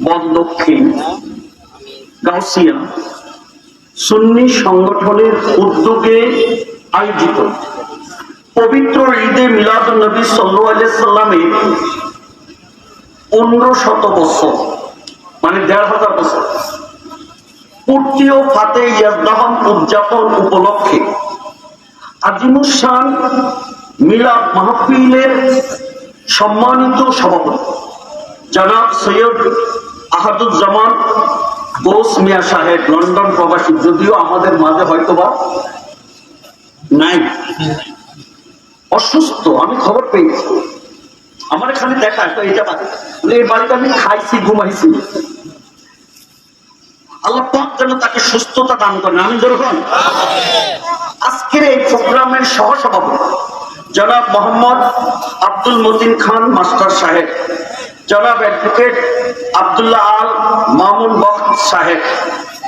বনদক্ষিণ গাউসিয়া সুন্নি সংগঠনের উদ্যোগে আয়োজিত পবিত্র ঈদে মিলাদুন নবী সাল্লাল্লাহু আলাইহি সাল্লামের 1500 বছর মানে 1500 বছর পূর্তি ও ফাতে ইয়াজদাহম উদযাপন উপলক্ষে আজিমুস শান মিলাদ মাহফিলের সম্মানিত সভাপতি জনাব সৈয়দ আহাদুজ্জামান গোস মিয়া সাহেব, লন্ডন প্রবাসী, যদিও আমাদের মাঝে হয়তোবা নাই, অসুস্থ, আমি খবর পেয়েছি, আমার এখানে দেখা তো এটা এই বাড়িতে আমি খাইছি ঘুমাইছি, আল্লাহ পাক যেন তাকে সুস্থতা দান করেন, আমি যখন আজকের এই প্রোগ্রামের সহসভাপতি জনাব মোহাম্মদ আব্দুল মতিন খান মাস্টার সাহেব, জনাব অ্যাডভোকেট আব্দুল্লাহ আল মামুন বক্ত সাহেব,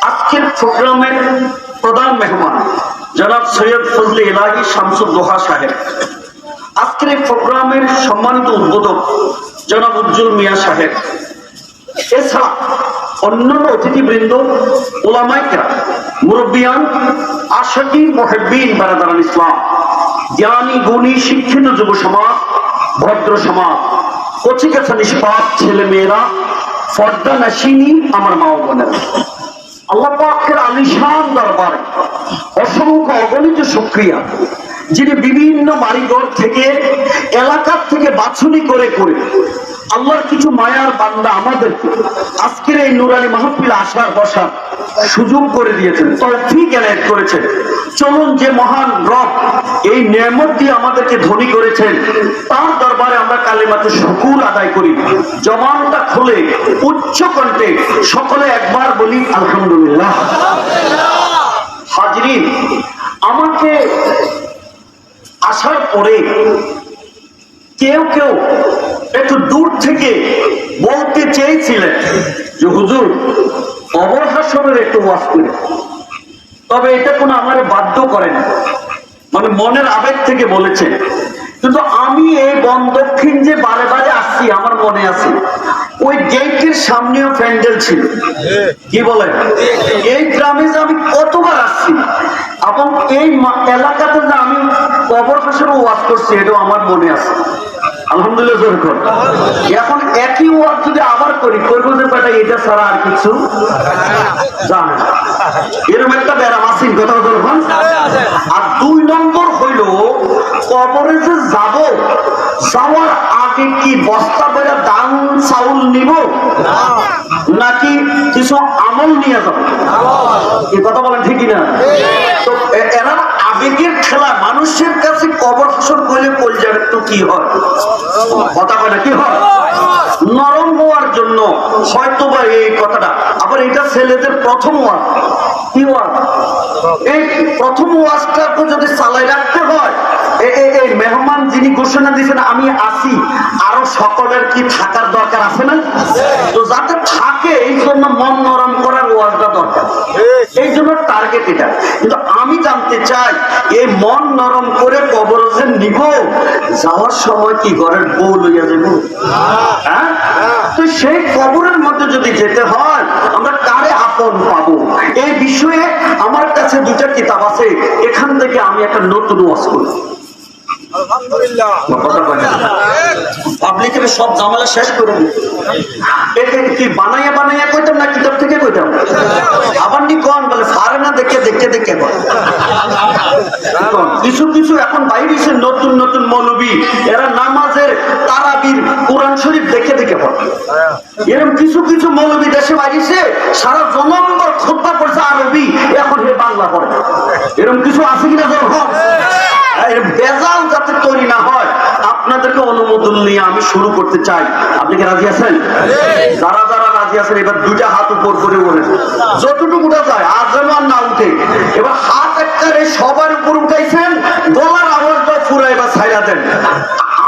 আজকের প্রোগ্রামের প্রধান মেহমান জনাব সৈয়দ ফজলে ইলাহি শামসুদ্দোহা সাহেব, আজকের এই প্রোগ্রামের সম্মানিত উদ্বোধক জনাব উজ্জ্বল মিয়া সাহেব, এছাড়া অন্যান্য অতিথিবৃন্দ, উলামায়ে কেরাম, মুরব্বিয়ান, আশিকি মুহিব্বিন বারাদারান ইসলাম, জ্ঞানী গুণী শিক্ষিত যুব সমাজ, ভদ্র সমাজ, কচিকাছা নিষ্পাপ ছেলে মেয়েরা, পর্দা নাশিনী আমার মা ও বোনেরা, আল্লাহ পাকের আলিশান দরবারে অসংখ্য অগণিত শুকরিয়া, যিনি বিভিন্ন বাড়িঘর থেকে এলাকার থেকে বাছুনি করে করে আল্লাহর কিছু মায়ার বান্দা আমাদেরকে আজকের এই নুরানি মাহফিল আসার বসার সুযোগ করে দিয়েছেন, তৌফিক এনায়েত করেছেন। চলুন যে মহান রব এই নেয়ামত দিয়ে আমাদেরকে ধনী করেছেন তার দরবারে আমরা কালিমাতে শুকর আদায় করি, জবানটা খুলে উচ্চ কণ্ঠে সকলে একবার বলি আলহামদুলিল্লাহ। হাজরিন, আমাকে আসার পরে কেউ কেউ একটু দূর থেকে বলতে চেয়েছিলেন যে হুজুর কবর হাসরের একটু ওয়াজ করে, তবে এটা কোনো আমার বাধ্য করে না, মানে মনের আবেগ থেকে বলেছে। কিন্তু আমি এই বন দক্ষিণ যে বারে বারে আসছি আমার মনে আছে, ওই গেটের সামনেও প্যান্ডেল ছিল, কি বলেন, এই গ্রামে যে আমি কতবার আসছি এবং এই এলাকাতে যে আমি কবর হাসরের ওয়াজ করছি এটাও আমার মনে আছে, আলহামদুলিল্লাহ। এখন একই ওয়াজ যদি আবার করি, করবো যে বেটা এটা ছাড়া আর কিছু জানে, এরকম একটা ব্যারাম আসেন, কথা বলবেন। আর 2 নম্বর হইল কবরে যে যাব, যাওয়ার আগে কি বস্তা করে দান চাউল নিব নাকি কিছু আমল নিয়ে যাব, এই কথা বলেন ঠিকই না? তো এরা আবেগের খেলা, মানুষের কাছে কবর হাসর করলে কলজার একটু কি হয়, কথা বলে কি হয়, নরম হওয়ার জন্য হয়তোবা এই কথাটা। আবার এটা ছেলেদের প্রথম ওয়াজ, কি ওয়াজ, এই প্রথম ওয়াজটাকে যদি চালাই রাখতে হয়, এই মেহমান যিনি ঘোষণা দিয়েছেন আমি আসি, আরো সকলের কি থাকার দরকার আছে না? তো যাতে থাকে এই জন্য মন নরম করার ওয়াজটা দরকার, এই জন্য টার্গেট এটা। কিন্তু আমি জানতে চাই এই মন নরম করে কবর যে নিব, যাওয়ার সময় কি ঘরের বউ লইয়া যাব? হ্যাঁ, তো সেই কবরের মধ্যে যদি যেতে হয় আমরা কারে আপন পাবো, এই বিষয়ে আমার কাছে 2টা কিতাব আছে, এখান থেকে আমি একটা নতুন ওয়াজ করি। পাবলিকের সব ঝামেলা শেষ করে এতে কি বানাইয়া বানাইয়া কইতাম না কিতাব থেকে কইতাম, আবার নি কোন বলে ফারে না দেখে দেখে দেখে কিছু কিছু এখন বাইরেছে নতুন নতুন মৌলবী, এরা নামাজের তারাবির কোরআন শরীফ দেখে দেখে পড়ে, এরকম কিছু কিছু মৌলবী দেশে বাইরেছে সারা জনম্বর খুতবা পড়ছে আরবি, এখন হে বাংলা পড়ে, এরকম কিছু আছে কিনা? যখন বেজাল যাতে তৈরি না হয় আপনাদেরকে অনুমোদন নিয়ে আমি শুরু করতে চাই। আপনি কি রাজি আছেন? যারা যারা রাজি আছেন এবার 2টা হাত উপর করে বলেন, যতটুকু উঠা যায়, আর যেন আর না উঠে। এবার হাত একবারে সবার উপর উঠাইছেন, গলার আওয়াজটা পুরো এবার ছাইড়া দেন।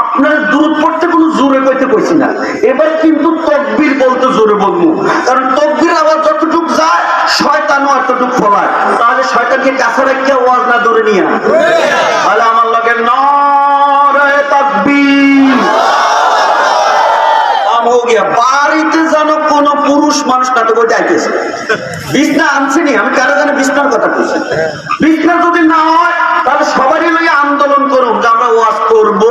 আপনার দূর পড়তে কোনো জোরে কইতে কইছি না, এবার কিন্তু তকবীর বলতে জোরে বলবো, কারণ তকবীর আওয়াজ যতটুকু যায় শয়তানও এতটুকু ফলায়, তাহলে শয়তানকে কাছে রেখে ওয়াজ না দূরে নিয়ে, তাহলে আমার লাগে নারে তাকবীর, কাম হো গিয়া, বাড়িতে যেন কোন পুরুষ মানুষ না তো বই যাইতেছে। বিছনা আনছেনি, আমি কারো জানে বিছনার কথা বলছি। বিছনা যদি না হয় তাহলে সবারই লইয়া আন্দোলন করুন যে আমরা ওয়াজ করবো।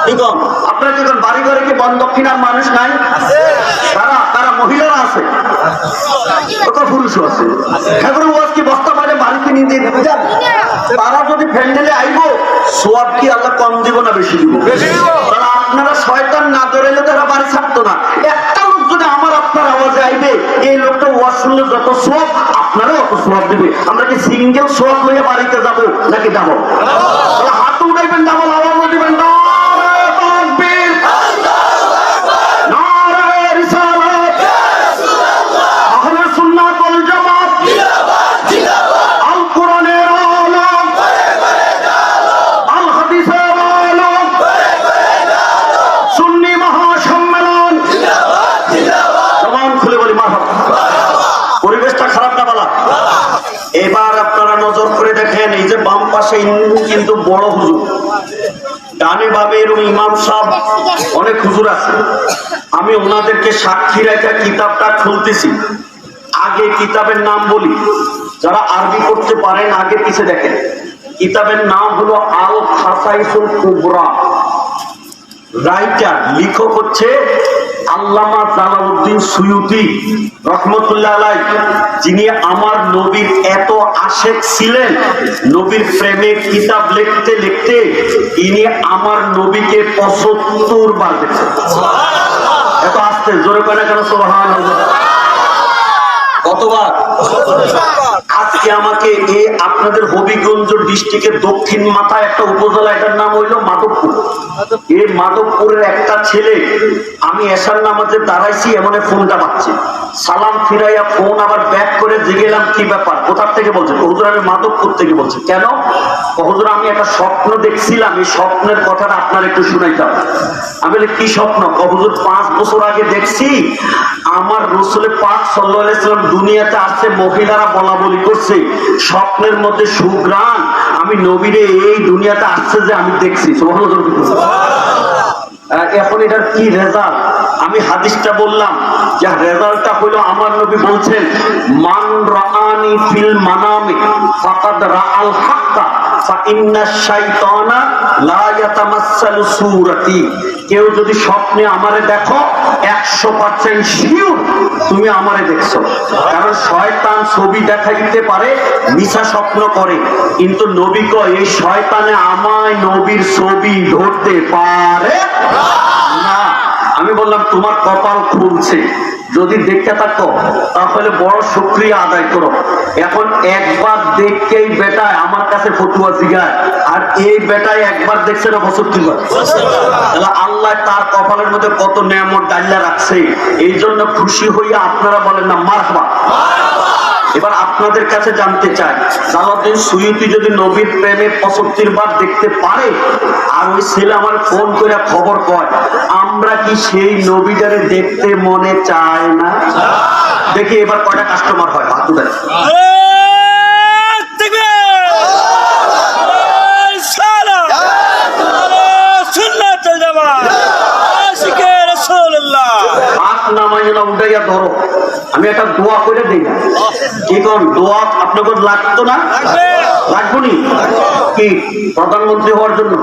ঠিকন আপনারা কি বাড়ি ঘরে কি বন দক্ষিণার মানুষ নাই? তারা তারা মহিলারা আছে, পুরুষও আছে। এখন ওয়াজ কি বস্তা বাইরে বাড়িতে নিয়ে দিয়ে দেবে যান? তারা যদি ফ্যান্ডেলে আইব সোয়াব কি আল্লাহ কম দিব না বেশি দিব? তারা আপনারা শয়তান না ধরেলে তারা বাড়ি ছাড়তো না। একটা লোক যদি আমার আপনার আওয়াজে আইবে, এই লোকটা ওয়াজ শুনলে যত সোয়াব আপনারাও অত সোয়াব দিবে। আমরা কি সিঙ্গেল সোয়াব লইয়া বাড়িতে যাবো নাকি যাবো? হাত উঠাইবেন, ডাবল আওয়াজ দিবেন না। পরিবেশটা খারাপ না বলা। এবার আপনারা নজর করে দেখেন, এই যে বাম পাশে কিন্তু বড় হুজুর, ডানে বামে এরকম ইমাম সাহেব অনেক হুজুর আছে। আমি ওনাদেরকে সাক্ষী রেখে কিতাবটা খুলতেছি। আগে কিতাবের নাম বলি, যারা আরবি করতে পারেন আগে পিছে দেখেন। কিতাবের নাম হলো আল খাসাইসুল কুবরা। রাইটার লেখক হচ্ছে আল্লামা জালালউদ্দিন সুয়ুতি রহমতুল্লাহ আলাইহি, যিনি আমার নবীর এত আশেক ছিলেন, নবীর প্রেমে কিতাব লিখতে লিখতে ইনি আমার নবীকে ৭৫ বার দেখছেন। এত আসতে জোরে করে কেন সুবহানাল্লাহ? কতবার? আজকে আমাকে আপনাদের হবিগঞ্জ ডিস্ট্রিক্টের দক্ষিণ মাথায় একটা উপজেলা, এটার নাম হইল মাধবপুর। এই মাধবপুরের একটা ছেলে, আমি এশার নামাজে দাঁড়াইছি, এমন ফোনটা পাচ্ছে, সালাম ফিরাইয়া ফোন আবার ব্যাক করে জিগেলাম কি ব্যাপার, কোথার থেকে বলছে? হুজুর আমি মাধবপুর থেকে বলছি। কেন? হুজুর আমি একটা স্বপ্ন দেখছিলাম, এই স্বপ্নের কথাটা আপনার একটু শুনাইতাম। আমি বলি কি স্বপ্ন? হুজুর 5 বছর আগে দেখছি আমার রাসূল পাক সাল্লাল্লাহু আলাইহি ওয়াসাল্লাম দুনিয়াতে আসছে, মহিলারা বলা বলি করছে, স্বপ্নের মধ্যে সুঘ্রাণ, আমি নবীরে এই দুনিয়াতে আসছে যে আমি দেখছি। এখন এটার কি রেজাল্ট? আমি হাদিসটা বললাম, যে রেজাল্টটা হলো আমার নবী বলছেন, মান রাআনি ফিল মানামি ফাকাদ রাআল হাক্কা ফা ইন্নাশ শাইতানা লা ইয়াতামাসসালু সূরাতি। কেউ যদি স্বপ্নে আমারে দেখো 100% শিওর তুমি আমারে দেখছো। কারণ শয়তান ছবি দেখাইতে পারে, মিছা স্বপ্ন করে, কিন্তু নবী কয় এই শয়তানে আমায় নবীর ছবি ধরতে পারে না। আমি বললাম তোমার কপাল খুলছে, যদি দেখতে থাকো তাহলে বড় শুকরিয়া আদায় করো। এখন একবার দেখকেই বেটায় আমার কাছে ফতুয়া জিগায়, আর এই বেটায় একবার দেখছে না ৬৫ বার। তাহলে আল্লাহ তার কপালের মধ্যে কত নেয়ামত ডাইলা রাখছে, এই জন্য খুশি হইয়া আপনারা বলেন না মারহাবা। এবার আপনাদের কাছে জানতে চাই, জালালউদ্দিন সুয়ুতি যদি নবীর প্রেমে ৭৫ বার দেখতে পারে, আর ওই ছেলে আমার ফোন করে খবর কয়, আমরা কি সেই নবীটারে দেখতে মনে চায় না? দেখি এবার কয়টা কাস্টমার হয়, হাত উঠায়। আমি একটা দোয়া করে দিই না, কি কোন দোয়া আপনাদের লাগতো না? লাগবো নি? কি প্রধানমন্ত্রী হওয়ার জন্য,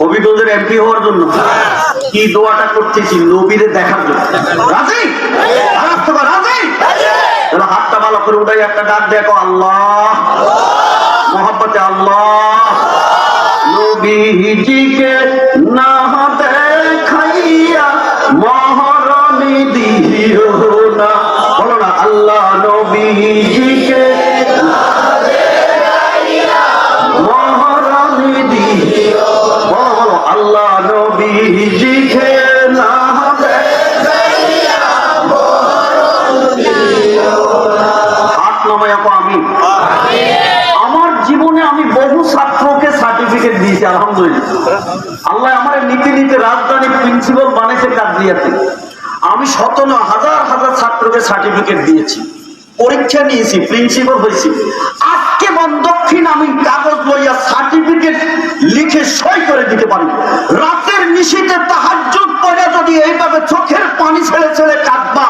হবিগঞ্জের এমপি হওয়ার জন্য? কি দোয়াটা করতেছি? নবীরে দেখার জন্য। রাজি? রাজি? হাতটা ভালো করে উঠাই একটা ডাক দেখো, আল্লাহ মোহাব্বতে আল্লাহ নবীজিকে না দেখাইয়া মহরণী দিও না। বলো না, আল্লাহ নবীজিকে মহরণী দিও। বলো বলো, আল্লাহ নবীজিকে না দেখাইয়া মহরণী দিও না। হাত নামায়া কো আমিন। আমার জীবনে আমি বহু ছাত্রকে সার্টিফিকেট দিয়েছি, আলহামদুলিল্লাহ। আল্লাহ আমার নীতি নীতি রাজধানী প্রিন্সিপাল বানিয়েছে কাদরিয়াতে। আমি শত না হাজার হাজার ছাত্রকে সার্টিফিকেট দিয়েছি, পরীক্ষা নিয়েছি, প্রিন্সিপাল হয়েছি। আজকে বন্ধ কঠিন আমি কাগজ লইয়া সার্টিফিকেট লিখে সই করে দিতে পারি। রাতের নিশীতে তাহাজ্জুদ পড়ে যদি এইভাবে চোখের পানি ছেড়ে ছেড়ে কাঁদবা,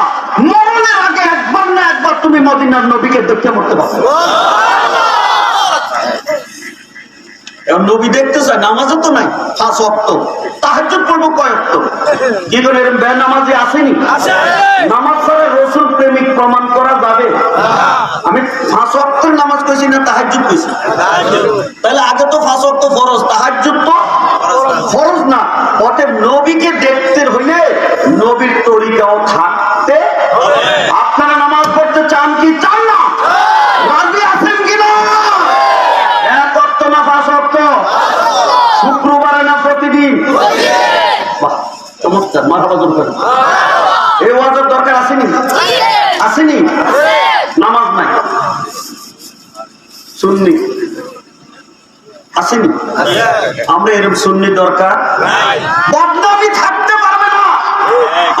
মরণের আগে একবার না একবার তুমি মদিনার নবীকে দেখতে মরতে পারো। নবী দেখতে চায়, নামাজও তো নাই 5 ওয়াক্ত, তাহাজ্জুদ পড়বো কয় ওয়াক্ত? কি করে এরকম বেনামাজি আসেনি? নামাজ ছাড়া রাসূল প্রেমিক প্রমাণ করা যাবে? আমি 5 ওয়াক্তের নামাজ কইছি না তাহাজ্জুদ কইছি? তাহলে আগে তো 5 ওয়াক্ত ফরজ, তাহাজ্জুদ তো ফরজ না। অতএব নবীকে দেখতে হইলে নবীর তরিকাও থাকতে হবে। আপনারা নামাজ পড়তে চান কি চান না? রাজি আছেন কিনা? এক ওয়াক্ত না 5 ওয়াক্ত? শুক্রবারে না প্রতিদিন? বাহ, চমৎকার, মারহাবা দরকার। এই ওয়াজের দরকার আসেনি? আসেনি? নামাজ নাই, সুন্নি আসেনি? আমরা এরকম সুন্নি দরকার বদনামি থাকতে পারবে না।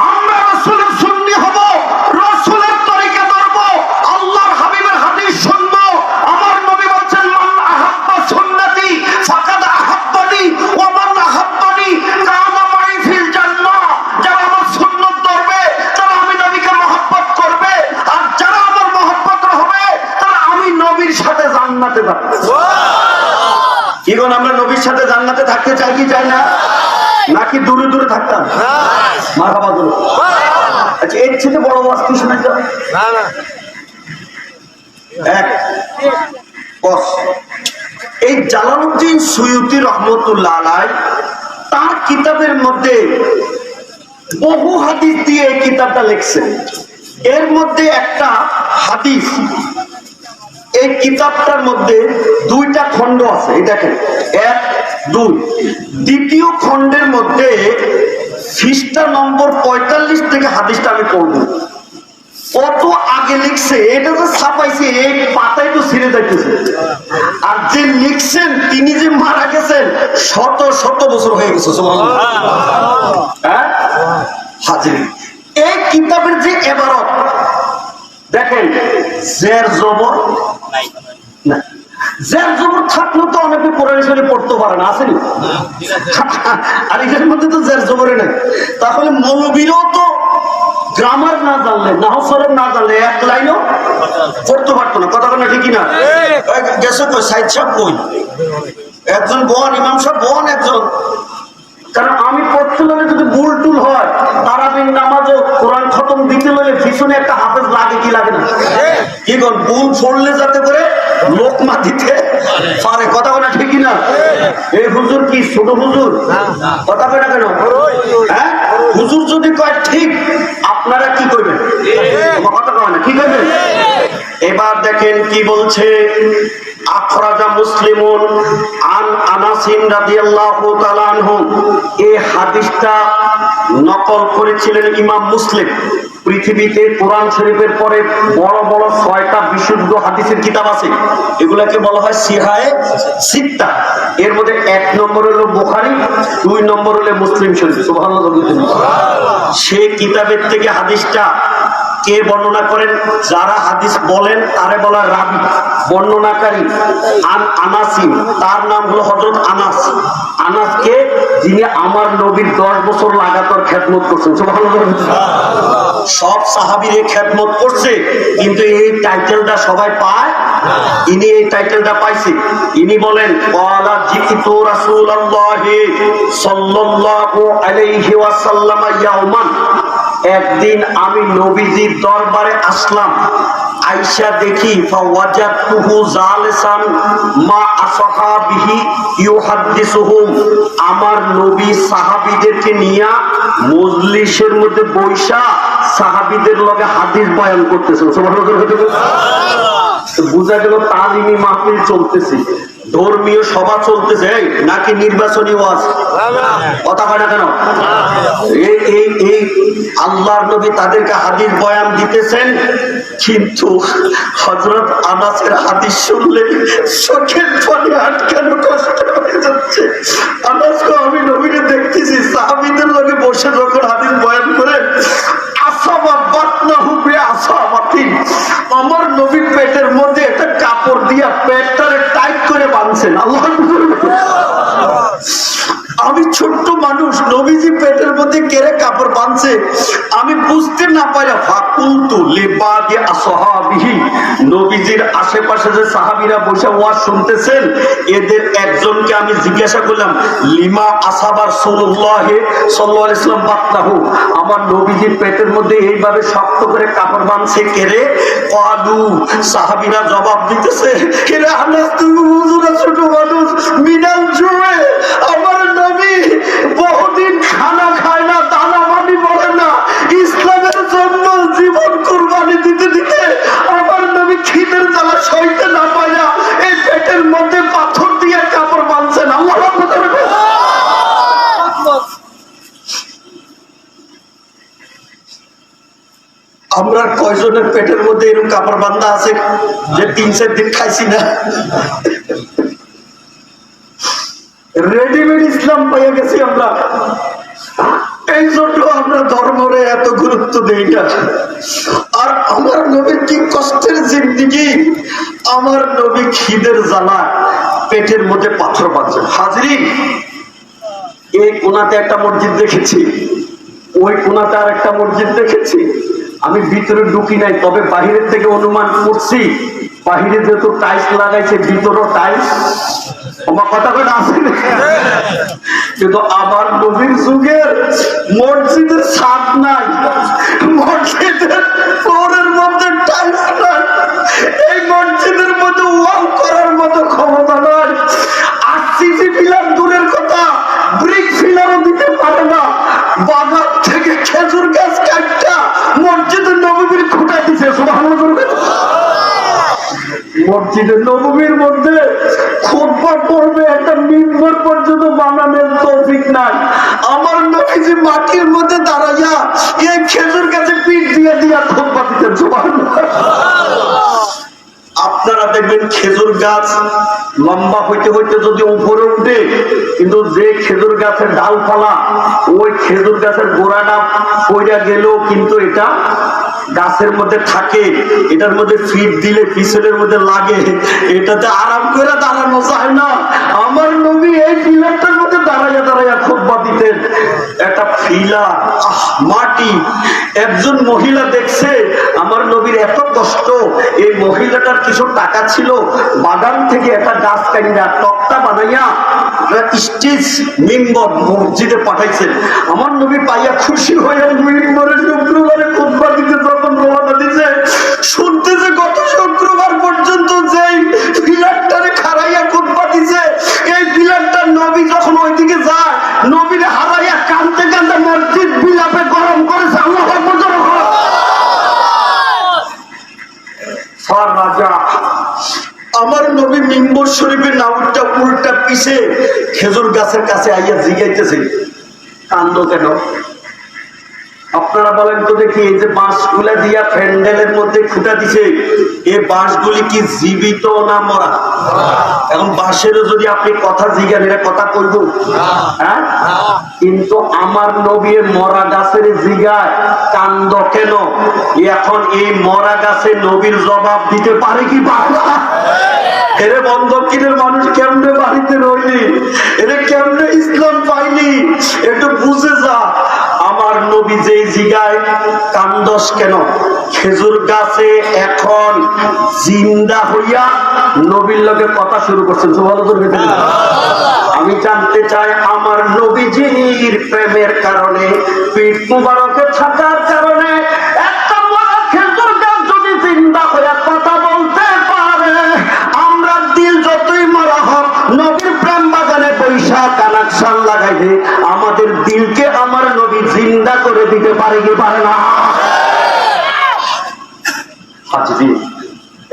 আমরা রাসূলের সুন্নি হব, রাসূলের তরিকা ধরব, আল্লাহর হাবিবের হাদিস শুনব। আমার নবী বলেন, মান আহাব্বা সুন্নতি ফাকাদ আহাব্বানি ওয়া মান আহাব্বানি কানা মাই ফিল জান্নাহ। যারা আমার সুন্নাত ধরবে, যারা আমি নবীকে মহব্বত করবে, আর যারা আমার মহব্বত হবে, তারা আমি নবীর সাথে জান্নাতে যাবে। এখন আমরা নবীর সাথে জান্নাতে থাকতে চাই কি চাই না? নাকি দূরে দূরে থাকতাম? মারহাবা দূরে। আচ্ছা, এর থেকে বড় ওয়াজ কি শোনা যায়? এক বস, এই জালালউদ্দিন সুয়ুতী রহমতুল্লাহ আলাইহি তার কিতাবের মধ্যে বহু হাদিস দিয়ে এই কিতাবটা লিখছেন। এর মধ্যে একটা হাদিস, এই কিতাবটার মধ্যে 2টা খণ্ড আছে, এই দেখেন 1, 2। দ্বিতীয় খণ্ডের মধ্যে পৃষ্ঠা নম্বর 45 থেকে হাদিসটা আমি পড়ব। কত আগে লিখছে, এটা তো ছাপাইছে, এই পাতায় তো ছিঁড়ে যাইতেছে। আর যে লিখছেন তিনি যে মারা গেছেন শত শত বছর হয়ে গেছে। হ্যাঁ হাজির, এই কিতাবের যে এবারত দেখেন, জের জবর না, জের জবর থাকলেও তো অনেকে কোরআন শরীফ পড়তে পারে না, আসেনি? আর এর মধ্যে তো জের জবরে নাই। তাহলে মৌলবীরও তো গ্রামার না জানলে, নাহব সরফ না জানলে এক লাইনও পড়তে পারতো না। কথা বলে ঠিকই না? গেছে কই সাইদ সাহেব, কই একজন বোন, ইমাম সাহেব বোন একজন। কারণ আমি পড়তে হলে যদি ভুল টুল হয়, তারাবির নামাজও কোরআন খতম দিতে হলে পিছনে একটা হাফেজ লাগে কি লাগে না? কি কোন ভুল পড়লে যাতে করে লোকমা দিতে পারে। কথা বলা ঠিকই না? এই হুজুর কি ছোট হুজুর? কথা বলে কেন? হ্যাঁ, হুজুর যদি কয় ঠিক, আপনারা কি করবেন? কথা কয় না, কি করবেন? এবার দেখেন কি বলছে। আখরাজা মুসলিমুন আন আনাসিন রাদিয়াল্লাহু তাআলা আনহু, এই হাদিসটা নকল করেছিলেন ইমাম মুসলিম। পৃথিবীতে কোরআন শরীফের পরে বড় বড় 6টা বিশুদ্ধ হাদিসের কিতাব আছে, এগুলাকে বলা হয় সিহায়ে সিত্তা। এর মধ্যে 1 নম্বর হলো বুখারী, 2 নম্বর হলো মুসলিম শরীফ। সুবহানাল্লাহ। সেই কিতাবের থেকে হাদিসটা কে বর্ণনা করেন? যারা হাদিস বলেন তারে বলা রাবি, বর্ণনাকারী। আন আনাসিন, তার নাম হলো হযরত আনাস। আনাসকে যিনি আমার নবীর 10 বছর লাগাতার খেদমত করছেন। সুবহানাল্লাহ। সব সাহাবীর খেদমত করছে, কিন্তু এই টাইটেলটা সবাই পায়। ইনি এই টাইটেলটা পাইছে। ইনি বলেন, ক্বালা জিতু রাসূলুল্লাহি সাল্লাল্লাহু আলাইহি ওয়াসাল্লাম ইয়াওমান, একদিন আমি নবীজির দরবারে আসলাম। আয়েশা দেখি ফাওয়াজাতুহু জালিসান মা আসহাবিহি ইউহাদ্দিসুহুম, আমার নবী সাহাবীদেরকে নিয়ে মজলিসের মধ্যে বৈশা সাহাবীদের লগে হাদিস বয়ান করতেছেন। সুবহানাল্লাহ। বুঝা গেল তালিমি মাহফিল চলতেছে, ধর্মীয় সভা চলতেছে, নাকি নির্বাচনী ওয়াজ? কথা কয় না কেন? এই আল্লাহর নবী তাদেরকে হাদিস বয়ান দিতেছেন, কিন্তু হযরত আনাসের হাদিস শুনলে চোখের পানি আটকানো কষ্ট হয়ে যাচ্ছে। আনাসকে আমি নবীকে দেখতেছি সাহাবীদের লগে বসে যখন হাদিস বয়ান করেন, আসাবা বাতনাহু বিআসাবাতিন, আমার নবীর পেটের মধ্যে একটা কাপড় দিয়া পেটটারে টাইট কাপড় বাঁধছে, আমি বুঝতে না পারি ফাকুলতু লিবাদি আসহাবিহি, নবীজির আশেপাশে যে সাহাবীরা বসে ওয়াজ শুনতেছেন এদের একজনকে আমি জিজ্ঞাসা করলাম, লিমা আসাবা রাসূলুল্লাহ সাল্লাল্লাহু আলাইহি ওয়াসাল্লাম বাতনাহু, আমার নবীজির পেটের মধ্যে এইভাবে শক্ত করে কাপড় বাঁধছে কেরে? ক্বালু, সাহাবীরা জবাব দিতেছে, এরে আনাস তুমি হুজুরের ছোট মানুষ, মিনাল জুয়ে, আমার নবী বহুদিন খানা খায় না, দানা পানি পড়ে না, ইসলামের জন্য জীবন কুরবানি দিতে দিতে আমার নবী খিদের জ্বালা সইতে না পায় এই পেটের মধ্যে পাথর দিয়ে কাপড় বাঁধছেন। আল্লাহু আকবার। আমরা কয়জনের পেটের মধ্যে এরকম কাপড় বাঁধা আছে যে 3-4 দিন খাইছি না? রেডিমেড ইসলাম পেয়ে গেছি আমরা, এই জন্য আমরা ধর্মরে এত গুরুত্ব দেই না। আর আমার নবীর কি কষ্টের জিন্দেগি, আমার নবী খিদের জ্বালা পেটের মধ্যে পাথর বাঁধছেন। হাজরিন, এই কোনাতে একটা মসজিদ দেখেছি, ওই কোনাতে আর একটা মসজিদ দেখেছি। আমি ভিতরে ঢুকি নাই, তবে বাহিরের থেকে অনুমান করছি বাহিরে যেহেতু টাইলস লাগাইছে ভিতরও টাইলস। আমার কথা কথা আছে, কিন্তু আমার নবীর যুগের মসজিদের ছাদ নাই, মসজিদের ফ্লোরের মধ্যে টাইলস নাই, এই মসজিদের মধ্যে ওয়াল করার মতো ক্ষমতা নয়। আরসিসি পিলার দূরের কথা, ব্রিক পিলারও দিতে পারে না। বাগান থেকে খেজুর গাছ কাটটা মসজিদের নববীর খুঁটা দিছে। সুবহানাল্লাহ। মসজিদের নববীর মধ্যে খুতবা পড়বে একটা মিম্বর পর্যন্ত বানানোর তৌফিক নাই। আমার নবীজি মাটির মধ্যে দাঁড়াইয়া এই খেজুর গাছে পিঠ দিয়ে দিয়া খুতবা দিতেন। সুবহানাল্লাহ। আপনারা দেখবেন খেজুর গাছ লম্বা হইতে হইতে যদি উপরে উঠে, কিন্তু যে খেজুর গাছের ডালপালা ওই খেজুর গাছের গোড়াটা পড়ে গেলেও কিন্তু এটা গাছের মধ্যে থাকে, এটার মধ্যে ফিট দিলে পিছনের মধ্যে লাগে, এটাতে আরাম করে দাঁড়ানো যায় না। আমার নবী এই পিলারটার মধ্যে দাঁড়াইয়া দাঁড়াইয়া খুতবা দিতেন। একটা ফিলার মাটি, একজন মহিলা দেখছে আমার নবীর এত কষ্ট, এই মহিলাটার কিছু টাকা ছিল, বাগান থেকে একটা গাছ কাটিয়া তক্তা বানাইয়া স্টেজ মিম্বর মসজিদে পাঠাইছেন। আমার নবী পাইয়া খুশি হয়ে মিম্বরে শুক্রবারে খুতবা দিতে যখন রওনা দিছে, শুনতেছে গত শুক্রবার পর্যন্ত যেই পিলারটারে খাড়াইয়া খুতবা দিছে, এই পিলারটা নবী যখন ওইদিকে যায় নবীরে হারাইয়া কাঁদতে কাঁদতে মসজিদ বিলাপে গরম করেছে। আল্লাহু আকবার। রাজা আমার নবী মিম্বর শরীফের নাউরটা উল্টা পিছে খেজুর গাছের কাছে আইয়া জিগাইতেছে, কান্দ কেন? আপনারা বলেন তো দেখি, এই যে বাঁশগুলা দিয়া প্যান্ডেলের মধ্যে খুঁটা দিছে, এই বাঁশগুলি কি জীবিত না মরা? এখন বাঁশেরও যদি আপনি কথা জিজ্ঞান, এরা কথা কইব? হ্যাঁ, কিন্তু আমার নবী মরা গাছের জিগায় কান্দ কেন? এখন এই মরা গাছে নবীর জবাব দিতে পারে কি পারে না? এরে বন্ধকিনের মানুষ কেমনে বাড়িতে রইলি, এরে কেমনে ইসলাম পাইনি, একটু বুঝে যা। আমার নবী যে জিগায় কান্দস কেন? খেজুর গাছে এখন জিন্দা হইয়া নবীর লগে কথা শুরু করছেন। সুবহানাল্লাহ। আমি জানতে চাই আমার নবীজির প্রেমের কারণে, পিঠ মুবারকে থাকার কারণে একটা বড় খেজুর গাছ যদি জিন্দা হইয়া কথা বলতে পারে, আমরা দিল যতই মারা হোক নবীর প্রেম বাগানে পয়সা কানেকশন লাগাইবে, আমাদের দিলকে আমার নবী জিন্দা করে দিতে পারে কি পারে না?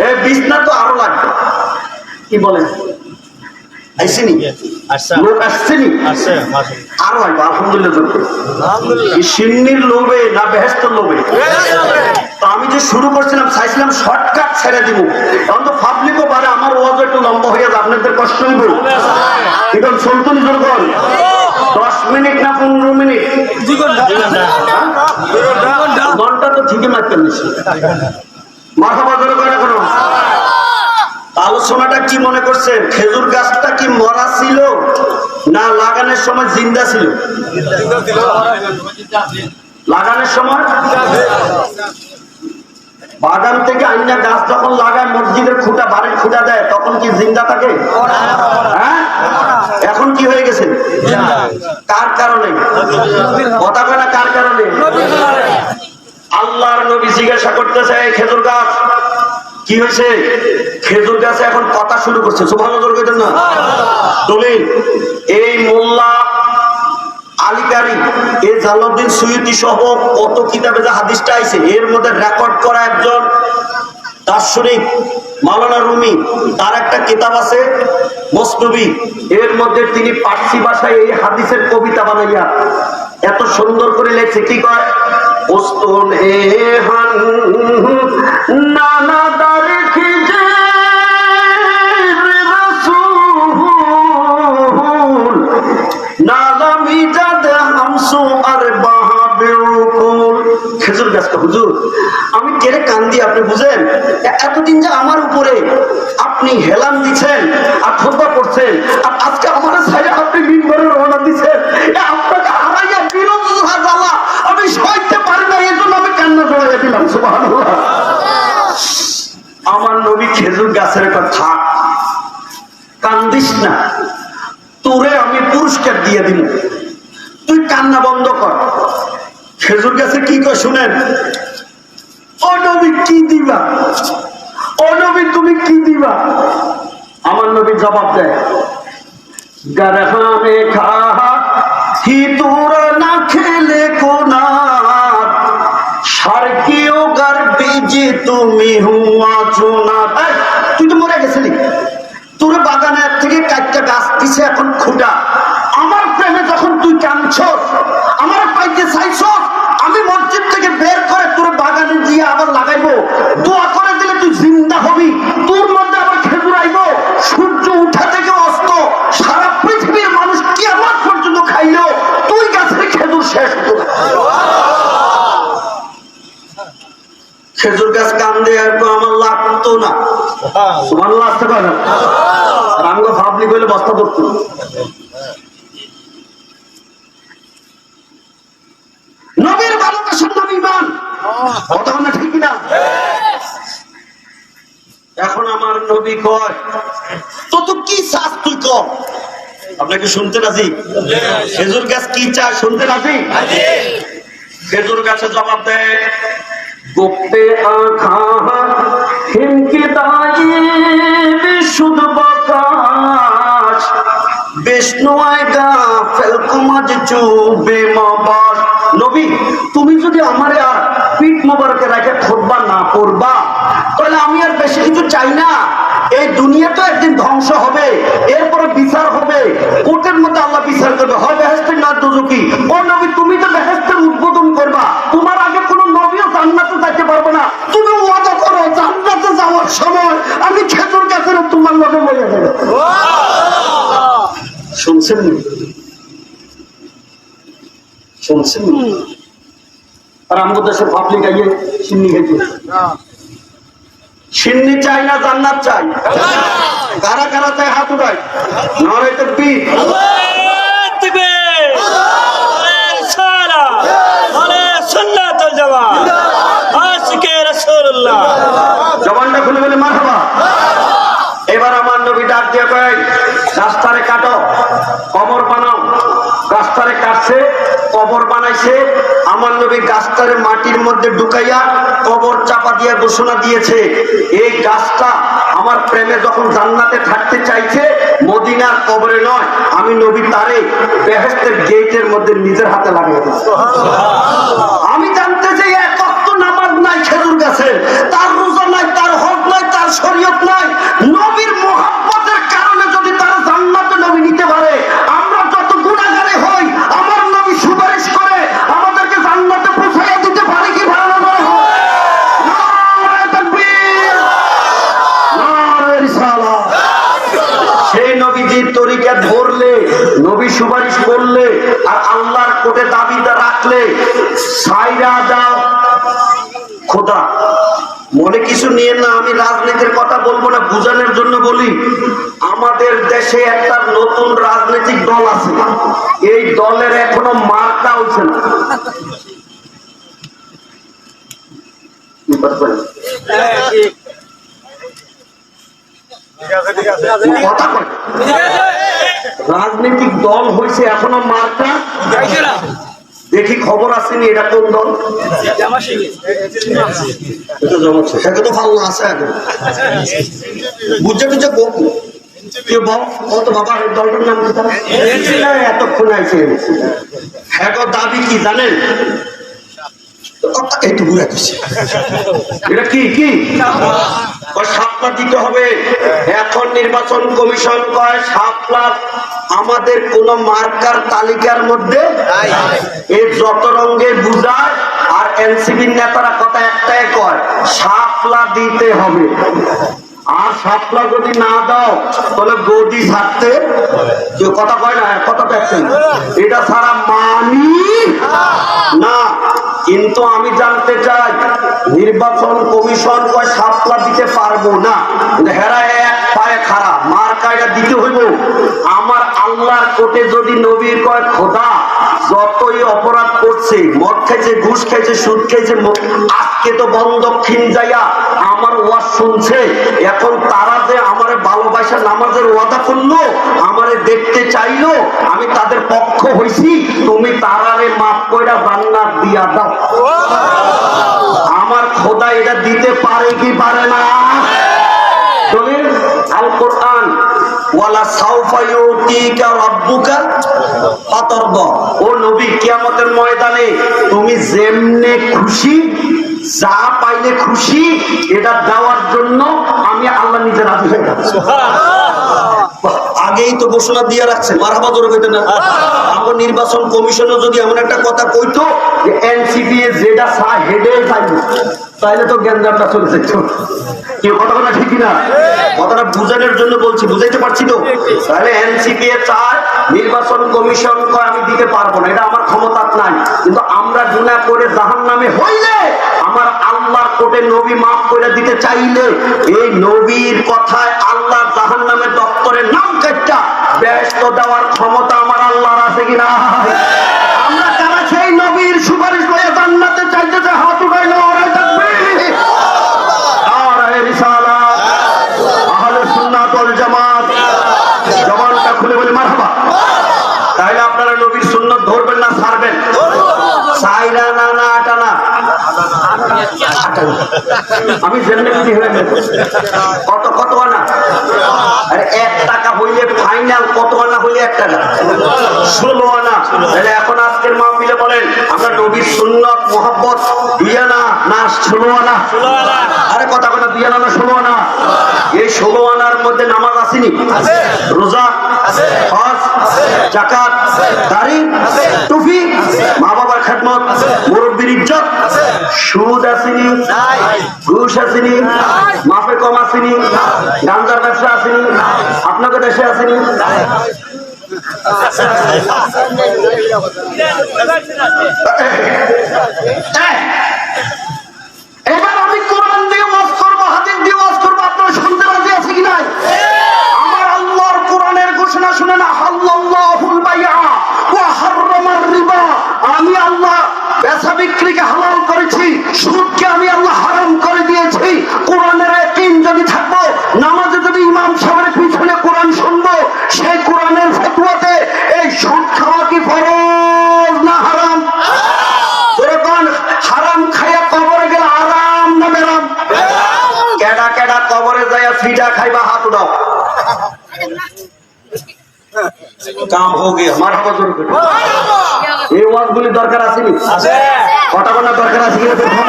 এই বিছনা তো আরো লাগবে, কি বলেন? আইসিনি লোক আসছেনি, আরো আসবো আলহামদুলিল্লাহ। সিন্নির লোভে না বেহেশতের লোভে? তো আমি যে শুরু করছিলাম চাইছিলাম শর্টকাট ছেড়ে দিব, এখন তো পাবলিকও পারে আমার ওয়াজ একটু লম্বা হয়ে যাবে, আপনাদের কষ্ট হইব। এখন চলতুন যখন 10 মিনিট না 15 মিনিট, ঘন্টা তো ঠিকই মারতে নিচ্ছি, মাথা বাজারে করে এখনো। আলোচনাটা কি মনে করছেন? খেজুর গাছটা কি মরা ছিল না লাগানোর সময় জিন্দা ছিল? লাগানোর সময় বাগান থেকে আইনা গাছ যখন লাগায় মসজিদের খুঁটা বাড়ির খুঁটা দেয় তখন কি জিন্দা থাকে? হ্যাঁ, এখন কি হয়ে গেছে? কার কারণে? কথা বলে না, কার কারণে? আল্লাহর নবী জিজ্ঞাসা করতেছে, খেজুর গাছ কি হয়েছে? খেজুর গাছে এখন কথা শুরু করছে। সুবহানাল্লাহ কইতেন না? দলিল এই মোল্লা আলিকারি এই জালালউদ্দিন সুয়ুতি সহ কত কিতাবে যে হাদিসটা আইছে এর মধ্যে রেকর্ড করা একজন দার্শনিক মাওলানা রুমি, তার একটা কিতাব আছে মসনবী, এর মধ্যে তিনি পার্সি ভাষায় এই হাদিসের কবিতা বানাইয়া এত সুন্দর করে লেখছে। কি কয়? ওস্তন এ হান নানা দারে খিজে রাসূল নালামি জাদে হামসু আর বাহাবেউকুল। খেজুর গাছটা হুজুর আমি কেড়ে কান্দি, আপনি বুঝেন? এতদিন যে আমার উপরে আপনি হেলান দিচ্ছেন আর খুতবা করছেন, আর আজকে আমার ছায়া আপনি মিম্বরে রওনা দিচ্ছেন, আপনাকে হারাইয়া বিরোধা জ্বালা আমি সইতে পারি না, এই জন্য আমি কান্না জড়াইয়া দিলাম। সুবহানাল্লাহ। আমার নবী খেজুর গাছের কথা, থাক কান্দিস না, তোরে আমি পুরস্কার দিয়ে দিব, তুই কান্না বন্ধ কর। খেজুর গাছে কি কয় শুনেন? ও নবী কি দিবা? ও নবী তুমি কি দিবা? আমার নবী জবাব দেয়, গরহামে খা হি তোর না খেলে কোনা সারকিও গর্বি যে তুমি হুয়া চোনা। তুই তো মরে গেছিলি, তোর বাগানের থেকে কাটটা গাছ দিছে এখন খুঁটা। আমার প্রেমে যখন তুই কাঁদছস, আমার পাইতে চাইছস, আমি মসজিদ থেকে বের করে তোর বাগানে দিয়ে আবার লাগাইবো, দোয়া করে দিলে তুই জিন্দা হবি, তোর মধ্যে আবার খেজুর আইবো, সূর্য উঠা থেকে অস্ত সারা পৃথিবীর মানুষ কিয়ামত পর্যন্ত খাইলো, তুই গাছের খেজুর শেষ হতো। খেজুর গাছ কান্দে আর আমার লাগতো না। সুবহানাল্লাহ আসতে পারে রামগো ভাবলি বলে বস্তা ধরতো। নবীর ভালোবাসার নাম ঈমান, কথা না ঠিক না? এখন আমার নবী কয় তো কি চাস তুই কর, আপনাকে শুনতে রাজি? খেজুর গাছ কি চায় শুনতে রাজি? খেজুর গাছে জবাব দেয়, গোপে আখা হিমকি দায়ে বিশুদ্ধ বাতাস বিষ্ণু আয়গা ফেলকুমাজ চুবে মাবাস। নবী তুমি যদি আমারে আর পিঠ মোবারকে রেখে খুতবা না করবা তাহলে আমি আর বেশি কিছু চাই না। এই দুনিয়া তো একদিন ধ্বংস হবে, এরপরে বিচার হবে, কোর্টের মধ্যে আল্লাহ বিচার করবে, হয় বেহেশতের না দুজকি। ও নবী তুমি তো বেহেশতের উদ্বোধন করবা, তোমার আগে কোনো নবীও জান্নাতে যাইতে পারবে না, তুমি ওয়াদা করো জান্নাতে যাওয়ার সময় আমি খেজুর গাছের তোমার লগে বলে দেবো। শুনছেন শুনছেন? আর আমাদের দেশে পাবলিক আইয়ে সিন্নি খেতে, সিন্নি চাই না জান্নাত চাই? কারা কারা চাই হাত উঠায়, নারে তাকবীর। জবানটা খুলে বলে মারহাবা। এবার আমার নবী ডাক দিয়ে কয়, রাস্তারে কাটো, কবর বানাও। রাস্তারে কাটছে, কবর বানাইছে। আমার নবী গাছটারে মাটির মধ্যে ঢুকাইয়া কবর চাপা দিয়ে ঘোষণা দিয়েছে, এই গাছটা আমার প্রেমে যখন জান্নাতে থাকতে চাইছে মদিনার কবরে নয়, আমি নবী তারে বেহেশতের গেটের মধ্যে নিজের হাতে লাগিয়ে দিয়েছি। আমি জানতে চাই এক ওয়াক্ত নামাজ নাই খেজুর গাছের, তার রোজা নাই, তার হজ নাই, তার শরীয়ত নাই, নবীর মুহাব্বতের কারণে যদি তারা জান্নাতে নবী নিতে পারে, আমরা যত গুনাহগারে হই আমার নবী সুপারিশ করে আমাদেরকে জান্নাতে পৌঁছাইয়া দিতে পারে কি ভালো না? নারে তাকবীর, নারে রিসালাত। সেই নবীজির তরিকা ধরলে, নবী সুপারিশ করলে আর আল্লাহর কোটে দাবিটা রাখলে, সাইরা যাও খোদা মনে কিছু নিয়ে না, আমি রাজনীতির কথা বলবো না, বুঝানোর জন্য বলি। আমাদের দেশে একটা নতুন রাজনৈতিক দল আছে, এই দলের এখনো মার্কা হচ্ছে না। রাজনৈতিক দল হয়েছে এখনো মার্কা, দেখি খবর আসেনি এটা কোন দল। তো ভালো আছে বুঝছে টুঝে কত বাবা দলটার নাম কি এতক্ষণ আছে। হ্যাঁ দাবি কি জানেন? এটা কি কি শাপলা দিতে হবে। এখন নির্বাচন কমিশন কয় শাপলা আমাদের কোন মার্কার তালিকার মধ্যে এই যত রঙে বুঝায়। আর এনসিপির নেতারা কথা একটাই কয়, শাপলা দিতে হবে। আর শাপলা যদি না দাও তাহলে গদি ছাড়তে কেউ কথা কয় না, কথা দেখছেন এটা ছাড়া মানি না। কিন্তু আমি জানতে চাই, নির্বাচন কমিশন কয় শাপলা দিতে পারবো না, হেরা এক পায়ে খাড়া, মার কায়দা দিতে হইব। আমার আল্লাহর কোটে যদি নবীর কয় খোদা যতই অপরাধ করছে, মদ খাইছে, ঘুষ খাইছে, সুদ খাইছে, আজকে তো বন্দক্ষিণ যাইয়া আমার ওয়াজ শুনছে, এখন তারা যে আমারে ভালোবাসা নামাজের ওয়াদা করলো, আমারে দেখতে চাইলো, আমি তাদের পক্ষ হইছি, তুমি তারারে মাফ কইরা জান্নাত দিয়া দাও। আমার খোদা এটা দিতে পারে কি পারে না? দলিল আল কোরআন, ওয়ালা সাউফা ইউতিকা রাব্বুকা ফাতারদা। ও নবী, কিয়ামতের ময়দানে তুমি যেমনে খুশি, যা পাইলে খুশি, এটা দেওয়ার জন্য আমি আল্লাহ নিজে রাজি হয়ে যাচ্ছি। আগেই তো ঘোষণা দিয়ে রাখছে, মারহাবা জোরে কইতে না। আমার নির্বাচন কমিশনও যদি এমন একটা কথা কইতো যে এনসিপি যেটা চায় হেডেই চাইবে, তাইলে তো গ্যাঞ্জামটা চলে যেত। কি কথাটা ঠিক না? কথাটা বুঝানোর জন্য বলছি, বুঝাইতে পারছি তো? তাহলে এনসিপি চায়, নির্বাচন কমিশন কয় আমি দিতে পারবো না, এটা আমার ক্ষমতা নাই। কিন্তু আমরা গুনাহ করে জাহান্নামে হইলে আমার আল্লাহর কোটে নবী মাফ করে দিতে চাইলে, এই নবীর কথায় আল্লাহ জাহান্নামের দপ্তরের নাম কাটটা বেহেশত দেওয়ার ক্ষমতা আমার আল্লাহর আছে কিনা? আমরা যারা সেই নবীর সুপারিশ করে জান্নাতে চাইতেছে, হাত উঠাইলো, ওরাই থাকবে। আর রিসালাত আহলে সুন্নাত ওয়াল জামাত, জবানটা খুলে বলি মারহাবা। তাইলে আপনারা নবীর সুন্নাত ধরবেন না ছাড়বেন? সাইরা না না আটানা, আমি জেনে হয়ে কত কত আনা? আরে 1 টাকা হইলে ফাইনাল, কত আনা হইলে 1 টাকা? 16 আনা। তাহলে এখন আজকের মাহফিলে বলেন আমরা নবীর সুন্নাত মোহাব্বত 2 আনা না 16 আনা? আরে কথা কথা 2 আনা না 16 আনা? এই 16 আনার মধ্যে নামাজ আসেনি, রোজা, হজ, যাকাত, দাড়ি, টুপি, মা বাবার খেদমত, মুরব্বির ইজ্জত, সুদ আসেনি, ঘুষ আসেনি, মাফে কম আসেনি, গাঞ্জার ব্যবসা আসেনি, আপনাদের দেশে আসেনি। এবার আমি কোরআন দিয়ে ওয়াজ করবো, হাদিস দিয়ে ওয়াজ করবো, আপনারা শুনতে রাজি আছে কি নাই? আমার আল্লাহর কোরআনের ঘোষণা শুনে না, হাল্লাল্লাহুল বাইআ ওয়া হাররামার রিবা। আমি আল্লাহ বেচা বিক্রিকে হালাল করেছি, সুদকে আমি আল্লাহ হারাম করে দিয়েছি। কোরআনের ইয়াকিন যদি থাকবো, নামাজে যদি ইমাম সাহেবের পিছনে কোরআন শুনবো, সেই কোরআনের ফতোয়াতে এই সুদ খাওয়া কি ফরজ না হারাম? যখন হারাম খাইয়া কবরে গেলে আরাম না বেরাম? কেডা কেডা কবরে যাইয়া ফিডা খাইবা হাত উঠাও। কাম হো গিয়া, মারহাবা জোরে করে। এই ওয়াজগুলি দরকার আসেনি? কথা বলার দরকার আছে কিনা দেখুন।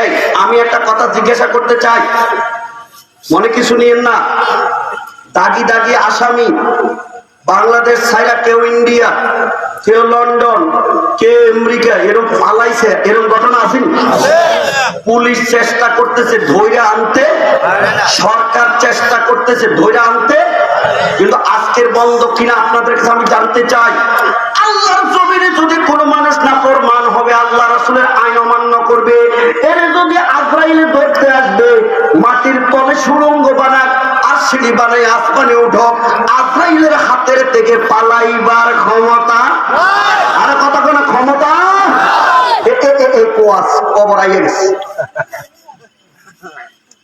এই আমি একটা কথা জিজ্ঞাসা করতে চাই, মনে কিছু নিয়েন না। দাগি দাগি আসামি বাংলাদেশ ছাইরা কেউ ইন্ডিয়া, কেউ লন্ডন, কেউ আমেরিকা, এরকম পালাইছে, এরকম ঘটনা আসেনি? পুলিশ চেষ্টা করতেছে ধৈর্য আনতে, সরকার চেষ্টা করতেছে ধৈর্য আনতে, কিন্তু আজকের বন্ধ কিনা আপনাদের কাছে আমি জানতে চাই। আল্লাহর জমিনে যদি কোনো মানুষ নাফরমান হবে, আল্লাহ রাসূলের আইন অমান্য করবে, এর যদি আজরাইলে ধরতে বলে সুড়ঙ্গ বানাক আর সিঁড়ি বানাই আসমানে উঠো, আজরাইলের হাতের থেকে পালাইবার ক্ষমতা, আর কথা কোনো ক্ষমতা কোয়াস কবর আইয়ে গেছে।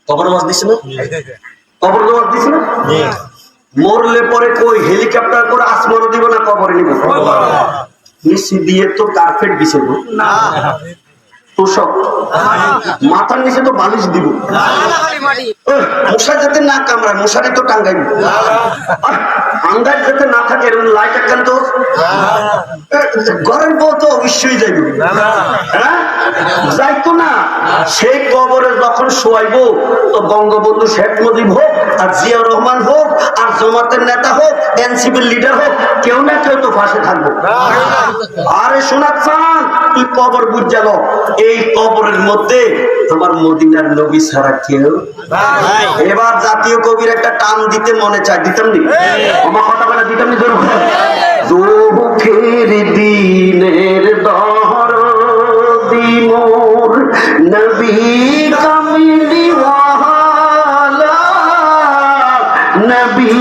কবর আওয়াজ দিছে না, কবর আওয়াজ দিছে না। মরলে পরে কই হেলিকপ্টার করে আসমানও দিব না কবরে নিব, নিচে দিয়ে তো কার্পেট বিছাব না, তোষক মাথার নিচে তো বালিশ দিব, মশা যাতে না কামড়ায় মশারি তো টাঙ্গাই, আঙ্গার যাতে না থাকে এরকম লাইট একখান তো ঘরের বউ তো অবশ্যই যাইব, হ্যাঁ যাইতো না। সেই কবরে যখন শোয়াইবো তো বঙ্গবন্ধু শেখ মুজিব হোক আর জিয়া রহমান হোক আর জামাতের নেতা হোক এনসিপির লিডার হোক, কেউ না কেউ তো পাশে থাকবো। আরে শোনা চান তুই কবর বুঝ যাব, এই কবরের মধ্যে তোমার মদিনার নবী ছাড়া কেউ। এবার জাতীয় কবির একটা টান দিতে মনে চায়, দিতাম নি আমার কথা বলে দিতাম নি, দুঃখের দিনের দরদি মোর নবী কামলিওয়ালা, নবী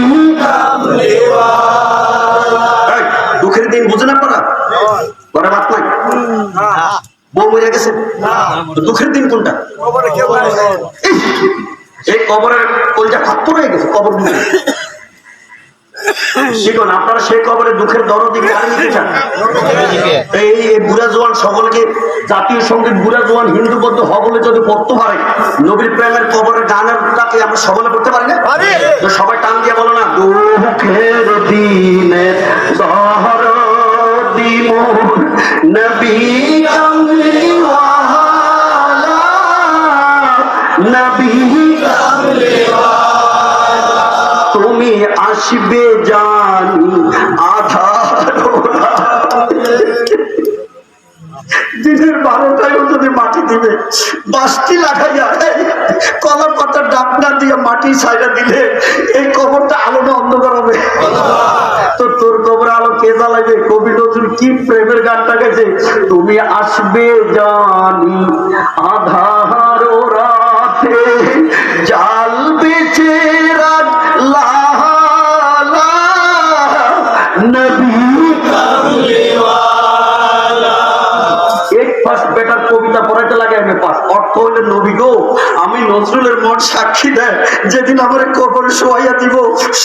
কামলিওয়ালা। দুঃখের দিন বুঝে না পারা ঘরে বাত নাই, বউ মরে গেছে, দুঃখের দিন কোনটা? এই কবরের কলজা ফাত্তর হয়ে গেছে কবর বুঝে। শিখুন আপনারা সেই কবরে দুঃখের দরদি কাকে নিতে চান? এই বুড়া জোয়ান সকলকে জাতীয় সঙ্গীত বুড়া জোয়ান হিন্দু বৌদ্ধ সকলে যদি পড়তে পারে নবীর প্রেমের কবরের গানেরটাকে আমরা সকলে পড়তে পারি না? সবাই টান দিয়ে বলো না, দুঃখের দিনের দরদি মোর নবী কামলিওয়ালা, নবী তুমি আসবে জানি আধার দিনের 12টায় যদি মাটি দিবে বাসটি লাগাইয়া কলার পাতার ডাকনা দিয়ে মাটি ছাইড়া দিলে এই কবরটা আলো না অন্ধকার হবে? তো তোর কবরে আলো কে জ্বালাইবে? কবি নজরুল কি প্রেমের গানটা গেছে, তুমি আসবে জানি আধার রাতে জ্বালবে চেরাগ লালা, নবী কামলিওয়ালা। এক পাশ বেটার কবিতা পড়াইতে লাগে আমি পাস অর্থ হইলে নবী গো আমি নজরুলের মন সাক্ষী দেয় যেদিন আমার কবরে শোয়াইয়া দিব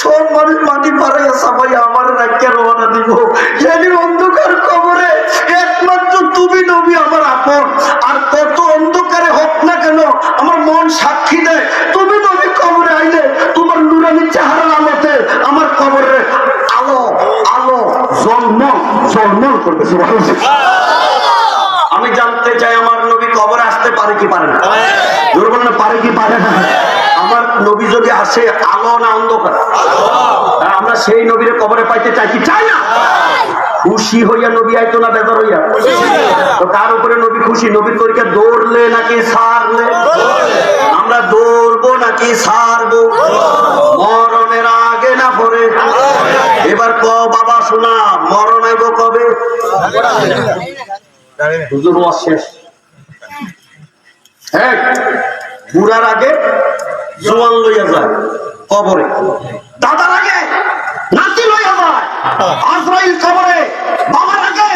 সব মানুষ মাটি পাড়াইয়া সাফাইয়া আমার রাখিয়া রওনা দিব, যেদিন অন্ধকার কবরে একমাত্র তুমি নবী আমার আপন, আর কত অন্ধকারে হোক না কেন আমার মন সাক্ষী দেয় তুমি নবী কবরে আইলে তোমার নুরানি চেহারার আলোতে আমার কবরে আলো আলো জলমল জলমল করবে। আমি জানতে চাই আমার নবী কবরে আসতে পারে কি পারে না? জোর বলেন পারে কি পারে না? আমার নবী যদি আসে আলো না অন্ধকার? আমরা সেই নবীর কবরে পাইতে চাই কি চাই না? খুশি হইয়া নবী আইতো না বেজার হইয়া? তো কার উপরে নবী খুশি? নবীর তরিকা দৌড়লে নাকি সারলে? আমরা দৌড়বো নাকি সারবো? মরণের আগে না পরে? এবার ক বাবা শোনা মরণ আইব কবে? হুজুর ওয়াজ শেষ। হ্যাঁ বুড়ার আগে জোয়ান লইয়া যায় কবরে, দাদার আগে নাতি লইয়া যায় আজরাইল কবরে, বাবার আগে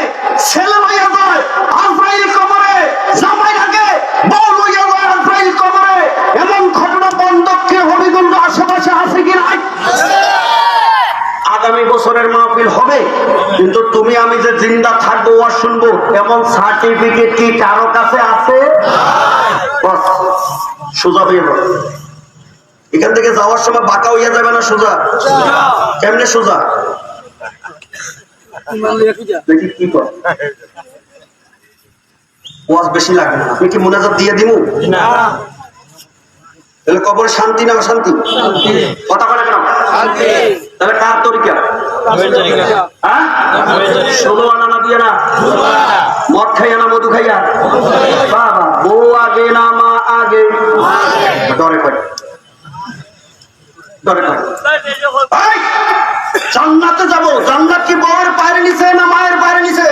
ছেলে লইয়া যায় আজরাইল কবরে, জামাইর আগে বউ লইয়া যায় আজরাইল কবরে। এমন ঘটনা বন্দক্ষের হবিগঞ্জ আশেপাশে আছে কি নাই? আগামী বছরের মাহফিল হবে, কিন্তু তুমি আমি যে জিন্দা থাকবো আর শুনবো এমন সার্টিফিকেট কি কারো কাছে আছে? সোজা হয়ে যাবে, এখান থেকে যাওয়ার সময় বাঁকা হইয়া যাবে না সোজা? কেমনে সোজা? দেখি কি কর ওয়াজ বেশি লাগবে না, আপনি কি মোনাজাত দিয়ে দিব? তাহলে কবর শান্তি না অশান্তি? কথা বলে কেন? তাহলে কার তরিকা? হ্যাঁ 16 আনা না দিয়ে না, মদ খাইয়া না মধু খাইয়া? বাবা বউ আগে না মা আগে? ডরে কয় ডরে কয় জান্নাতে যাবো, জান্নাত কি বউয়ের পায়ের নিচে না মায়ের পায়ের নিচে?